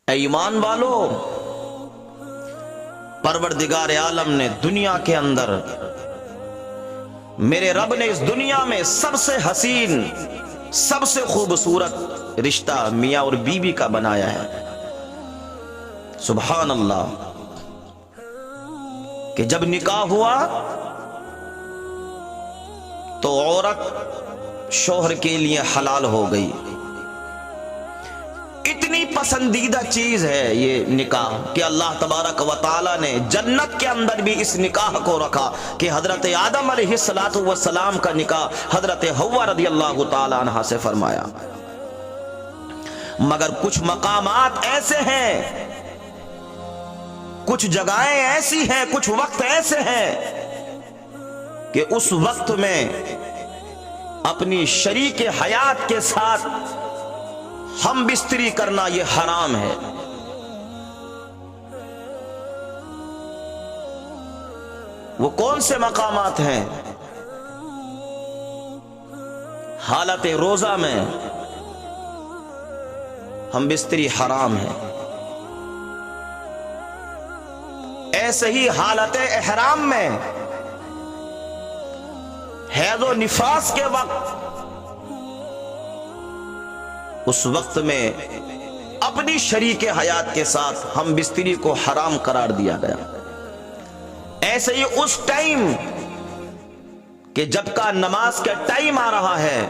اے ایمان والو، پروردگار عالم نے دنیا کے اندر، میرے رب نے اس دنیا میں سب سے حسین، سب سے خوبصورت رشتہ میاں اور بیوی کا بنایا ہے۔ سبحان اللہ، کہ جب نکاح ہوا تو عورت شوہر کے لیے حلال ہو گئی۔ اتنی پسندیدہ چیز ہے یہ نکاح کہ اللہ تبارک و تعالی نے جنت کے اندر بھی اس نکاح کو رکھا کہ حضرت آدم علیہ السلام کا نکاح حضرت حوا رضی اللہ تعالی عنہا سے فرمایا۔ مگر کچھ مقامات ایسے ہیں، کچھ جگہیں ایسی ہیں، کچھ وقت ایسے ہیں کہ اس وقت میں اپنی شریک حیات کے ساتھ ہم بستری کرنا یہ حرام ہے۔ وہ کون سے مقامات ہیں؟ حالت روزہ میں ہم بستری حرام ہے، ایسے ہی حالت احرام میں، حیض و نفاس کے وقت، اس وقت میں اپنی شریک حیات کے ساتھ ہم بستری کو حرام قرار دیا گیا۔ ایسے ہی اس ٹائم کہ جب کا نماز کا ٹائم آ رہا ہے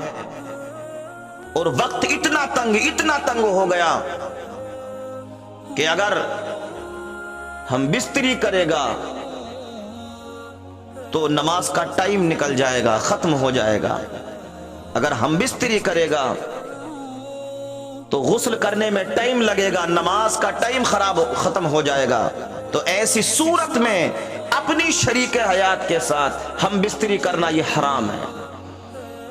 اور وقت اتنا تنگ ہو گیا کہ اگر ہم بستری کرے گا تو نماز کا ٹائم نکل جائے گا، ختم ہو جائے گا۔ اگر ہم بستری کرے گا تو غسل کرنے میں ٹائم لگے گا، نماز کا ٹائم ختم ہو جائے گا۔ تو ایسی صورت میں اپنی شریک حیات کے ساتھ ہم بستری کرنا یہ حرام ہے،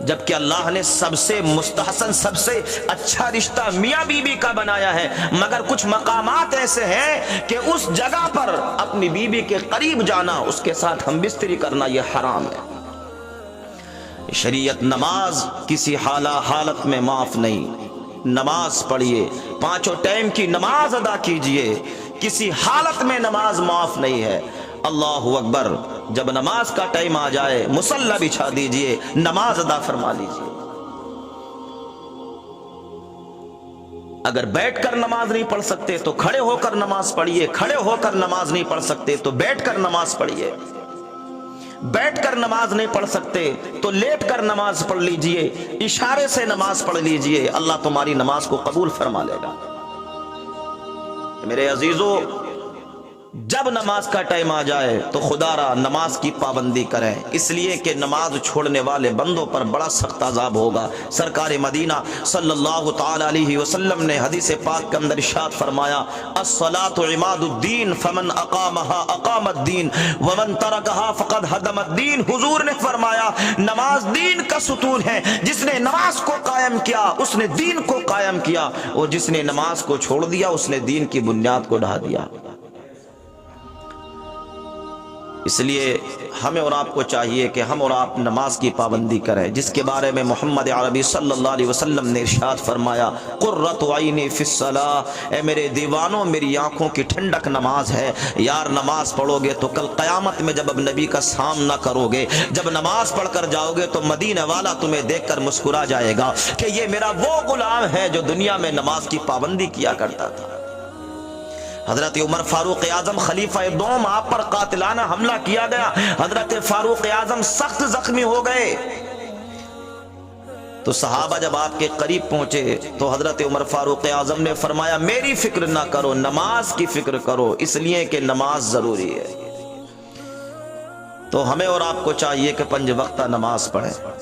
جبکہ اللہ نے سب سے مستحسن، سب سے اچھا رشتہ میاں بیوی کا بنایا ہے۔ مگر کچھ مقامات ایسے ہیں کہ اس جگہ پر اپنی بیوی کے قریب جانا، اس کے ساتھ ہم بستری کرنا یہ حرام ہے۔ شریعت نماز کسی حالت میں معاف نہیں۔ نماز پڑھیے، پانچوں ٹائم کی نماز ادا کیجئے، کسی حالت میں نماز معاف نہیں ہے۔ اللہ اکبر، جب نماز کا ٹائم آ جائے مصلی بچھا دیجئے، نماز ادا فرما لیجئے۔ اگر بیٹھ کر نماز نہیں پڑھ سکتے تو کھڑے ہو کر نماز پڑھیے، کھڑے ہو کر نماز نہیں پڑھ سکتے تو بیٹھ کر نماز پڑھیے، بیٹھ کر نماز نہیں پڑھ سکتے تو لیٹ کر نماز پڑھ لیجئے، اشارے سے نماز پڑھ لیجئے، اللہ تمہاری نماز کو قبول فرما لے گا۔ میرے عزیزو، جب نماز کا ٹائم آ جائے تو خدا را نماز کی پابندی کریں، اس لیے کہ نماز چھوڑنے والے بندوں پر بڑا سخت عذاب ہوگا۔ سرکار مدینہ صلی اللہ تعالی علیہ وسلم نے حدیث پاک کے اندر ارشاد فرمایا، الصلاۃ عماد الدین فمن اقامها اقام الدین ومن ترکها فقد هدم الدین۔ حضور نے فرمایا نماز دین کا ستون ہے، جس نے نماز کو قائم کیا اس نے دین کو قائم کیا، اور جس نے نماز کو چھوڑ دیا اس نے دین کی بنیاد کو ڈھا دیا۔ اس لیے ہمیں اور آپ کو چاہیے کہ ہم اور آپ نماز کی پابندی کریں، جس کے بارے میں محمد عربی صلی اللہ علیہ وسلم نے ارشاد فرمایا، قرۃ عینی فی الصلاۃ، اے میرے دیوانوں میری آنکھوں کی ٹھنڈک نماز ہے۔ یار نماز پڑھو گے تو کل قیامت میں جب اب نبی کا سامنا کرو گے، جب نماز پڑھ کر جاؤ گے تو مدینہ والا تمہیں دیکھ کر مسکرا جائے گا کہ یہ میرا وہ غلام ہے جو دنیا میں نماز کی پابندی کیا کرتا تھا۔ حضرت عمر فاروق اعظم خلیفہ دوم، آپ پر قاتلانہ حملہ کیا گیا، حضرت فاروق اعظم سخت زخمی ہو گئے، تو صحابہ جب آپ کے قریب پہنچے تو حضرت عمر فاروق اعظم نے فرمایا میری فکر نہ کرو، نماز کی فکر کرو، اس لیے کہ نماز ضروری ہے۔ تو ہمیں اور آپ کو چاہیے کہ 5 وقتہ نماز پڑھیں۔